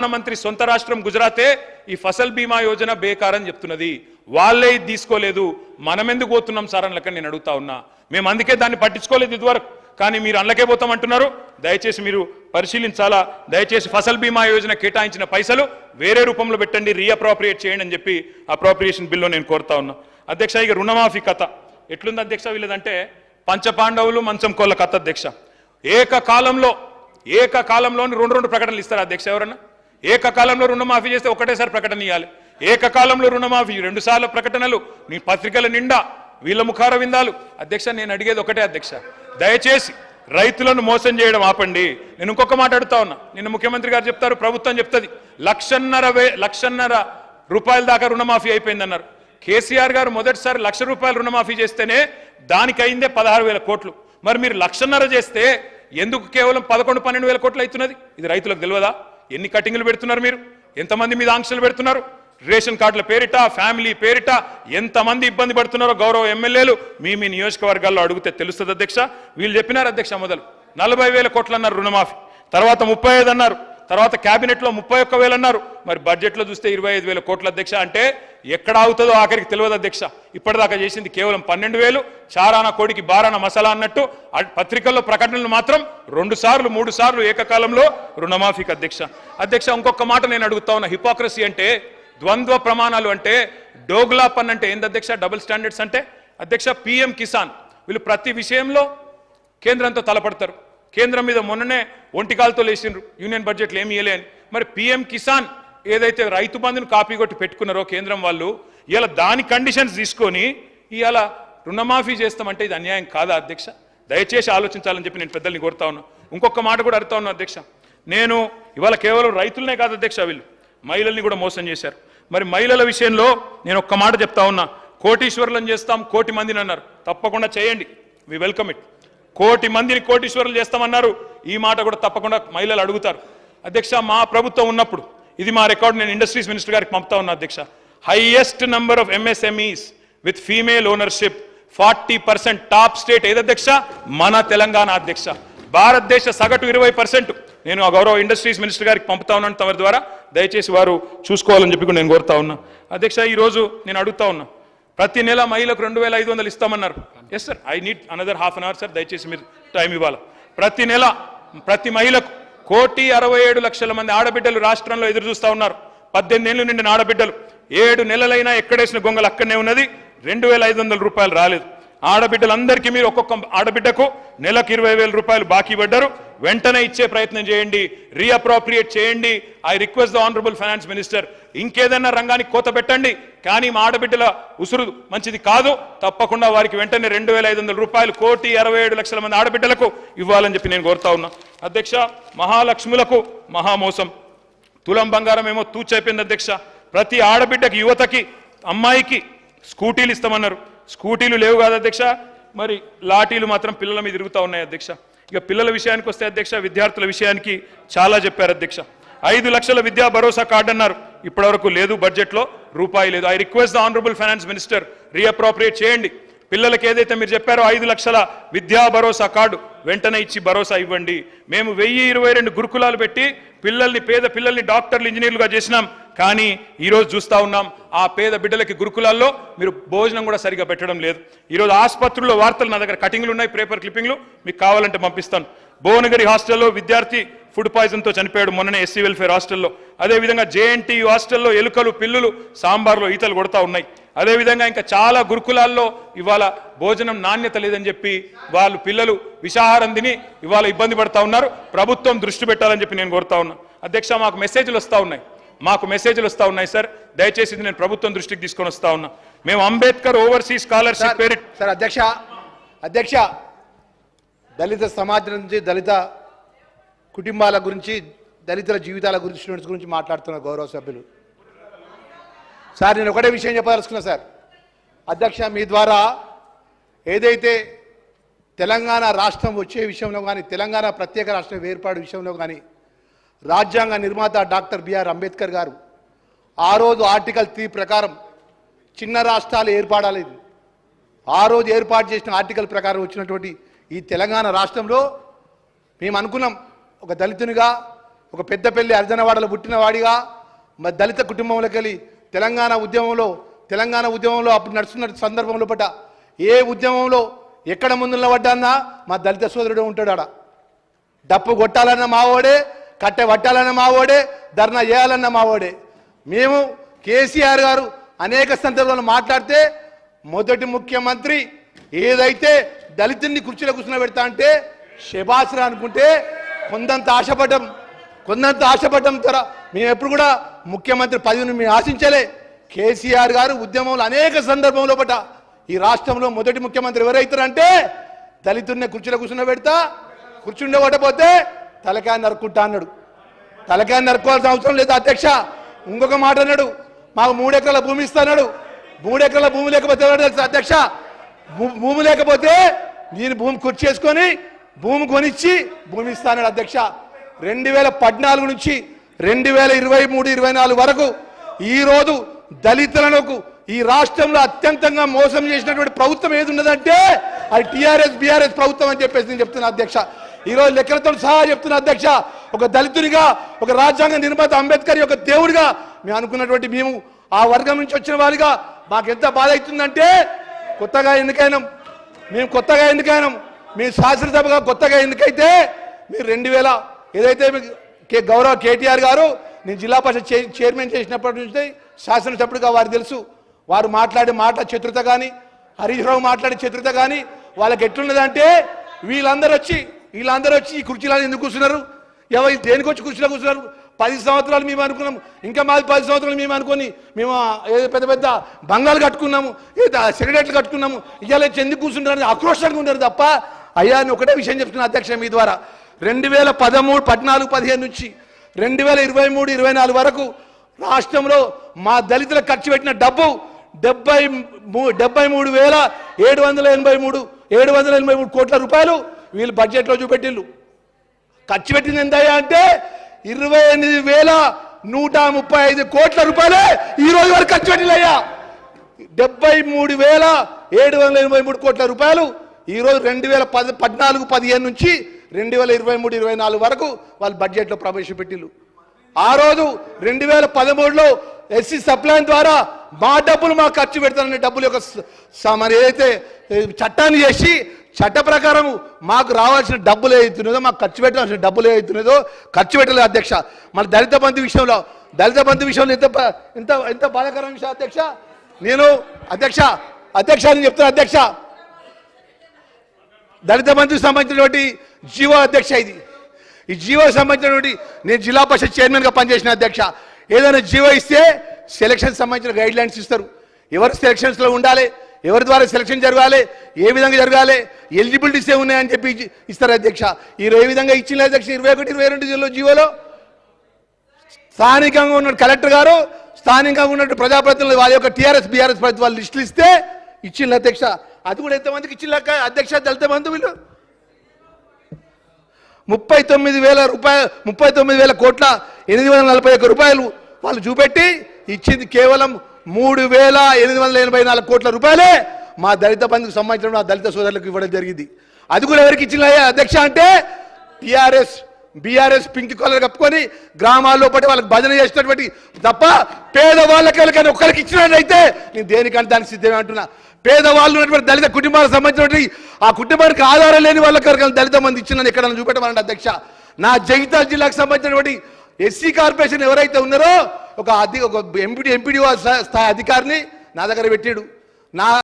ప్రధానమంత్రి సొంత రాష్ట్రం గుజరాతే ఈ ఫసల్ బీమా యోజన బేకారని చెప్తున్నది. వాళ్ళే తీసుకోలేదు, మనం ఎందుకు పోతున్నాం సార్ అని లెక్క నేను అడుగుతా ఉన్నా. మేము అందుకే దాన్ని పట్టించుకోలేదు ఇదివరకు, కానీ మీరు అందులోకే పోతామంటున్నారు. దయచేసి మీరు పరిశీలించాలా. దయచేసి ఫసల్ బీమా యోజన కేటాయించిన పైసలు వేరే రూపంలో పెట్టండి, రీఅప్రోప్రియేట్ చేయండి అని చెప్పి అప్రోప్రియేషన్ బిల్లో నేను కోరుతా ఉన్నా. అధ్యక్ష, ఇక రుణమాఫీ కథ ఎట్లుంది అధ్యక్ష? వీళ్ళదంటే పంచపాండవులు మంచం కోళ్ళ కథ అధ్యక్ష. ఏకకాలంలోని రెండు ప్రకటనలు ఇస్తారు అధ్యక్ష. ఎవరన్నా ఏకకాలంలో రుణమాఫీ చేస్తే ఒకటేసారి ప్రకటన ఇవ్వాలి. ఏకకాలంలో రుణమాఫీ 2 సార్లు ప్రకటనలు, నీ పత్రికల నిండా వీళ్ళ ముఖార విందాలు. అధ్యక్ష, నేను అడిగేది ఒకటే అధ్యక్ష, దయచేసి రైతులను మోసం చేయడం ఆపండి. నేను ఇంకొక మాట అడుగుతా ఉన్నా. నిన్న ముఖ్యమంత్రి గారు చెప్తారు, ప్రభుత్వం చెప్తుంది 1,50,000 రూపాయల దాకా రుణమాఫీ అయిపోయిందన్నారు. కేసీఆర్ గారు మొదటిసారి 1,00,000 రూపాయలు రుణమాఫీ చేస్తేనే దానికి అయిందే 16,000 కోట్లు. మరి మీరు 1,50,000 చేస్తే ఎందుకు కేవలం 11-12,000 కోట్లు అవుతున్నది? ఇది రైతులకు తెలియదా? ఎన్ని కటింగ్లు పెడుతున్నారు మీరు? ఎంతమంది మీద ఆంక్షలు పెడుతున్నారు? రేషన్ కార్డుల పేరిట, ఫ్యామిలీ పేరిట ఎంతమంది ఇబ్బంది పడుతున్నారో గౌరవ ఎమ్మెల్యేలు మీ నియోజకవర్గాల్లో అడిగితే తెలుస్తుంది అధ్యక్ష. వీళ్ళు చెప్పినారు అధ్యక్ష, మొదలు 40,000 కోట్లు అన్నారు రుణమాఫీ, తర్వాత 35 అన్నారు, తర్వాత క్యాబినెట్లో 31,000 అన్నారు, మరి బడ్జెట్లో చూస్తే 25,000 కోట్ల అధ్యక్ష. అంటే ఎక్కడ అవుతుందో ఆఖరికి తెలియదు అధ్యక్ష. ఇప్పటిదాకా చేసింది కేవలం 12,000. చారాన కోడికి బారాన మసాలా అన్నట్టు పత్రికల్లో ప్రకటనలు మాత్రం 2 సార్లు 3 సార్లు ఏకకాలంలో రుణమాఫీకి అధ్యక్ష. అధ్యక్ష, ఇంకొక మాట నేను అడుగుతా ఉన్నా. హిపోక్రసీ అంటే, ద్వంద్వ ప్రమాణాలు అంటే, డోగ్లా పన్ అంటే ఏంది అధ్యక్ష? డబుల్ స్టాండర్డ్స్ అంటే అధ్యక్ష, పిఎం కిసాన్ వీళ్ళు ప్రతి విషయంలో కేంద్రంతో తలపడతారు. కేంద్రం మీద మొన్ననే ఒంటికాలతో లేచిండ్రు, యూనియన్ బడ్జెట్లు ఏమి ఇవ్వలే అని. మరి పిఎం కిసాన్ ఏదైతే రైతు బంధుని కాపీ కొట్టి పెట్టుకున్నారో కేంద్రం వాళ్ళు, ఇలా దాని కండిషన్స్ తీసుకొని ఇవాళ రుణమాఫీ చేస్తామంటే ఇది అన్యాయం కాదా అధ్యక్ష? దయచేసి ఆలోచించాలని చెప్పి నేను పెద్దల్ని కోరుతా ఉన్నా. ఇంకొక మాట కూడా అడుగుతా ఉన్నా అధ్యక్ష. నేను ఇవాళ కేవలం రైతులనే కాదు అధ్యక్ష, వీళ్ళు మహిళల్ని కూడా మోసం చేశారు. మరి మహిళల విషయంలో నేను ఒక్క మాట చెప్తా ఉన్నా. కోటీశ్వరులను చేస్తాం 1,00,000 మందిని అన్నారు. తప్పకుండా చేయండి, వి వెల్కమ్ ఇట్. 1,00,000 మందిని కోటీశ్వరులు చేస్తామన్నారు. ఈ మాట కూడా తప్పకుండా మహిళలు అడుగుతారు అధ్యక్ష. మా ప్రభుత్వం ఉన్నప్పుడు, ఇది మా రికార్డు, నేను ఇండస్ట్రీస్ మినిస్టర్ గారికి పంపుతా ఉన్నా అధ్యక్ష, highest number of MSMEs with female ownership 40%. Top state ఏది అధ్యక్ష? మన తెలంగాణ అధ్యక్ష. భారతదేశ సగటు 20%. నేను ఆ గౌరవ ఇండస్ట్రీస్ మినిస్టర్ గారికి పంపుతా ఉన్నాను తమ ద్వారా, దయచేసి వారు చూసుకోవాలని చెప్పి నేను కోరుతా ఉన్నా అధ్యక్ష. ఈరోజు నేను అడుగుతా ఉన్నా, ప్రతి నెల మహిళలకు 2,500 ఇస్తామన్నారు. Yes sir, I need another half an hour sir, దయచేసి మీరు టైం ఇవ్వాలి. ప్రతి నెల ప్రతి మహిళకు 1,67,00,000 మంది ఆడబిడ్డలు రాష్ట్రంలో ఎదురు చూస్తూ ఉన్నారు. 18 ఏళ్ళు నిండిన ఆడబిడ్డలు 7 నెలలైనా ఎక్కడేసిన గొంగలు అక్కడనే ఉన్నది. 2,500 రూపాయలు రాలేదు. ఆడబిడ్డలందరికీ మీరు ఒక్కొక్క ఆడబిడ్డకు నెలకు 20,000 రూపాయలు బాకీ పడ్డారు. వెంటనే ఇచ్చే ప్రయత్నం చేయండి, రీఅప్రోప్రియేట్ చేయండి. I request the honourable finance minister, ఇంకేదన్నా రంగానికి కోత పెట్టండి, కానీ మా ఆడబిడ్డల ఉసురు మంచిది కాదు. తప్పకుండా వారికి వెంటనే 2,500 రూపాయలు 1,67,00,000 మంది ఆడబిడ్డలకు ఇవ్వాలని చెప్పి నేను కోరుతా ఉన్నా అధ్యక్ష. మహాలక్ష్ములకు మహామోసం, తులం బంగారం ఏమో తూచైపోయింది అధ్యక్ష. ప్రతి ఆడబిడ్డకి, యువతకి, అమ్మాయికి స్కూటీలు ఇస్తామన్నారు. స్కూటీలు లేవు కాదు అధ్యక్ష, మరి లాఠీలు మాత్రం పిల్లల మీద తిరుగుతూ ఉన్నాయి అధ్యక్ష. ఇక పిల్లల విషయానికి వస్తే అధ్యక్ష, విద్యార్థుల విషయానికి చాలా చెప్పారు అధ్యక్ష. 5 లక్షల విద్యా భరోసా కార్డు అన్నారు, ఇప్పటివరకు లేదు, బడ్జెట్లో రూపాయి లేదు. I request the honourable finance minister, రీఅప్రోప్రియేట్ చేయండి. పిల్లలకి ఏదైతే మీరు చెప్పారో 5 లక్షల విద్యా భరోసా కార్డు వెంటనే ఇచ్చి భరోసా ఇవ్వండి. మేము 1,022 గురుకులాలు పెట్టి పేద పిల్లల్ని డాక్టర్లు, ఇంజనీర్లుగా చేసినాం. కానీ ఈరోజు చూస్తూ ఉన్నాం, ఆ పేద బిడ్డలకి గురుకులాల్లో మీరు భోజనం కూడా సరిగా పెట్టడం లేదు. ఈరోజు ఆసుపత్రుల్లో వార్తలు, నా దగ్గర కటింగ్లు ఉన్నాయి, పేపర్ క్లిప్పింగ్లు, మీకు కావాలంటే పంపిస్తాను. భువనగిరి హాస్టల్లో విద్యార్థి ఫుడ్ పాయిజన్తో చనిపోయాడు మొన్ననే, ఎస్సీ వెల్ఫేర్ హాస్టల్లో. అదేవిధంగా జేఎన్టీయూ హాస్టల్లో ఎలుకలు, పిల్లులు సాంబార్లో ఈతలు కొడతా ఉన్నాయి. అదేవిధంగా ఇంకా చాలా గురుకులాల్లో ఇవాళ భోజనం నాణ్యత లేదని చెప్పి వాళ్ళు పిల్లలు విషాహారం తిని ఇవాళ ఇబ్బంది పడతా ఉన్నారు. ప్రభుత్వం దృష్టి పెట్టాలని చెప్పి నేను కోరుతా ఉన్నా అధ్యక్ష. మాకు మెసేజ్లు వస్తూ ఉన్నాయి సార్, దయచేసి ఇది నేను ప్రభుత్వం దృష్టికి తీసుకొని వస్తా ఉన్నా. మేము అంబేద్కర్ ఓవర్సీస్ స్కాలర్షిప్ పేరిట సార్ అధ్యక్ష దళిత సమాజం నుంచి, దళిత కుటుంబాల గురించి, దళితుల జీవితాల గురించి మాట్లాడుతున్న గౌరవ సభ్యులు సార్, నేను ఒకటే విషయం చెప్పదలుచుకున్నా సార్. అధ్యక్ష, మీ ద్వారా ఏదైతే తెలంగాణ రాష్ట్రం వచ్చే విషయంలో కానీ, తెలంగాణ ప్రత్యేక రాష్ట్రం ఏర్పాటు విషయంలో కానీ, రాజ్యాంగ నిర్మాత డాక్టర్ బిఆర్ అంబేద్కర్ గారు ఆ రోజు ఆర్టికల్ 3 ప్రకారం చిన్న రాష్ట్రాలు ఏర్పడాలి. ఆ రోజు ఏర్పాటు చేసిన ఆర్టికల్ ప్రకారం వచ్చినటువంటి ఈ తెలంగాణ రాష్ట్రంలో మేము అనుకున్నాం, ఒక దళితునిగా ఒక పెద్దపల్లి అర్జనవాడలో పుట్టిన వాడిగా మరి దళిత కుటుంబంలోకి వెళ్ళి తెలంగాణ ఉద్యమంలో అప్పుడు నడుస్తున్న సందర్భంలో పట ఏ ఉద్యమంలో ఎక్కడ ముందు నిలబడ్డాన్నా మా దళిత సోదరుడు ఉంటాడు ఆడ. డప్పు కొట్టాలన్న మావోడే, కట్టె పట్టాలన్న మావోడే, ధర్నా చేయాలన్న మావోడే. మేము కేసీఆర్ గారు అనేక సందర్భాల్లో మాట్లాడితే మొదటి ముఖ్యమంత్రి ఏదైతే దళితుల్ని కుర్చీలో కూర్చుని పెడతా అంటే శబాస్రా అనుకుంటే కొందంత ఆశపడ్డం తర మేము ఎప్పుడు కూడా ముఖ్యమంత్రి పదవిని మేము ఆశించలే. కేసీఆర్ గారు ఉద్యమంలో అనేక సందర్భంలో పట ఈ రాష్ట్రంలో మొదటి ముఖ్యమంత్రి ఎవరైతారంటే దళితుల్ని కుర్చీలో కూర్చుని పెడతా, కూర్చుండే కొట్టపోతే తలకాయ నరుక్కుంటా అన్నాడు. తలకాయ నరుక్కోవాల్సిన అవసరం లేదు అధ్యక్ష. ఇంకొక మాట అన్నాడు, మాకు 3 ఎకరాల భూమి ఇస్తాడు. 3 ఎకరాల భూమి లేకపోతే ఎవరు తెలుసు అధ్యక్ష? భూమి లేకపోతే నేను భూమి కుర్చేసుకొని భూమి కొనిచ్చి భూమి ఇస్తాడు అధ్యక్ష. 2014 నుంచి 2023-24 వరకు ఈరోజు దళితులకు ఈ రాష్ట్రంలో అత్యంతంగా మోసం చేసినటువంటి ప్రభుత్వం ఏది ఉన్నదంటే అది బీఆర్ఎస్ ప్రభుత్వం అని చెప్పేసి నేను చెప్తున్నా అధ్యక్ష. ఈరోజు లెక్కలతో సహా చెప్తున్నా అధ్యక్ష. ఒక దళితునిగా, ఒక రాజ్యాంగ నిర్మాత అంబేద్కర్ యొక్క దేవుడిగా మేము అనుకున్నటువంటి మేము ఆ వర్గం నుంచి వచ్చిన వారిగా మాకు ఎంత బాధ అవుతుందంటే కొత్తగా ఎన్నికైనాం, మేము శాసనసభగా కొత్తగా ఎన్నికైతే మీరు 2000 ఏదైతే గౌరవ కేటీఆర్ గారు నేను జిల్లా పరిషత్ చైర్మన్ చేసినప్పటి నుంచి శాసనసభ్యుడిగా వారు తెలుసు. వారు మాట్లాడే మాట చతురత కానీ, హరీష్ రావు మాట్లాడే చతురత కానీ వాళ్ళకి ఎట్లున్నదంటే వీళ్ళందరూ వచ్చి ఈ కుర్చీలను ఎందుకు కూర్చున్నారు, ఎవరు దేనికి వచ్చి కుర్చీలో కూర్చున్నారు? 10 సంవత్సరాలు మేము అనుకున్నాం, ఇంకా మాది 10 సంవత్సరాలు మేము అనుకొని మేము పెద్ద పెద్ద బంగాలు కట్టుకున్నాము, సెక్రటరీలు కట్టుకున్నాము, ఇవాళ ఎందుకు కూర్చుంటారని ఆక్రోషంగా ఉన్నారు తప్ప. అయ్యా అని ఒకటే విషయం చెప్తున్నా అధ్యక్ష మీ ద్వారా. 2014-15 నుంచి 2023-24 వరకు రాష్ట్రంలో మా దళితులకు ఖర్చు పెట్టిన డబ్బు 73,783 కోట్ల రూపాయలు వీళ్ళు బడ్జెట్లో చూపెట్టిళ్ళు. ఖర్చు పెట్టింది ఎంతయ్యా అంటే 28,135 కోట్ల రూపాయలే ఈ రోజు వరకు ఖర్చు పెట్టిల్లయ్యా. 73,783 కోట్ల రూపాయలు ఈరోజు 2014-15 నుంచి 2023-24 వరకు వాళ్ళు బడ్జెట్లో ప్రవేశపెట్టిళ్ళు. ఆ రోజు 2013లో ఎస్సీ సప్లాన్ ద్వారా మా డబ్బులు మాకు ఖర్చు పెడతారనే డబ్బులు యొక్క మరి ఏదైతే చట్టాన్ని చేసి చట్ట ప్రకారం మాకు రావాల్సిన డబ్బులు ఏదైతున్నదో, మాకు ఖర్చు పెట్టాల్సిన డబ్బులు ఏదైతున్నదో ఖర్చు పెట్టలేదు అధ్యక్ష. మన దళిత బంధు విషయంలో ఎంత బాధాకరమైన విషయం అధ్యక్ష. నేను అధ్యక్ష అని చెప్తున్నా అధ్యక్ష. దళిత బంధుకు సంబంధించినటువంటి జీవో అధ్యక్ష ఇది. ఈ జీవోకి సంబంధించినటువంటి నేను జిల్లా పరిషత్ చైర్మన్గా పనిచేసిన అధ్యక్ష. ఏదైనా జీవో ఇస్తే సెలక్షన్ సంబంధించిన గైడ్ లైన్స్ ఇస్తారు. ఎవరు సెలక్షన్స్లో ఉండాలి, ఎవరి ద్వారా సెలక్షన్ జరగాలి, ఏ విధంగా జరగాలి, ఎలిజిబిలిటీస్ ఏమున్నాయని చెప్పి ఇస్తారు అధ్యక్ష. ఈ ఏ విధంగా ఇచ్చిన అధ్యక్ష 21-22 జీవోలో స్థానికంగా ఉన్న కలెక్టర్ గారు, స్థానికంగా ఉన్నట్టు ప్రజాప్రతినిధులు వాళ్ళ యొక్క బీఆర్ఎస్ ప్రభుత్వాలు లిస్టులు ఇస్తే ఇచ్చింది అధ్యక్ష. అది కూడా ఎంతమందికి ఇచ్చిన అధ్యక్ష దళిత బంధువులు 39,000 కోట్ల 841 రూపాయలు వాళ్ళు చూపెట్టి ఇచ్చింది కేవలం 3,884 కోట్ల రూపాయలే మా దళిత బంధుకు సంబంధించిన దళిత సోదరులకు ఇవ్వడం జరిగింది. అది కూడా ఎవరికి ఇచ్చిన అధ్యక్ష అంటే బీఆర్ఎస్ పింక్ కలర్ కప్పుకొని గ్రామాల్లో పట్టి వాళ్ళకి భజన చేసినటువంటి తప్ప పేదవాళ్ళకి ఎవరికైనా ఒక్కరికి ఇచ్చినట్లయితే నేను దేనికంటే దానికి సిద్ధమే అంటున్నా. పేదవాళ్ళు ఉన్నటువంటి దళిత కుటుంబాలకు సంబంధించినటువంటి ఆ కుటుంబానికి ఆధారం లేని వాళ్ళకి దళిత మంది ఇచ్చిన ఎక్కడ చూపెట్టమనండి అధ్యక్ష. నా జగిత్యాల జిల్లాకు సంబంధించినటువంటి ఎస్సీ కార్పొరేషన్ ఎవరైతే ఉన్నారో ఒక ఎంపీడీ స్థాయి అధికారిని నా దగ్గర పెట్టాడు.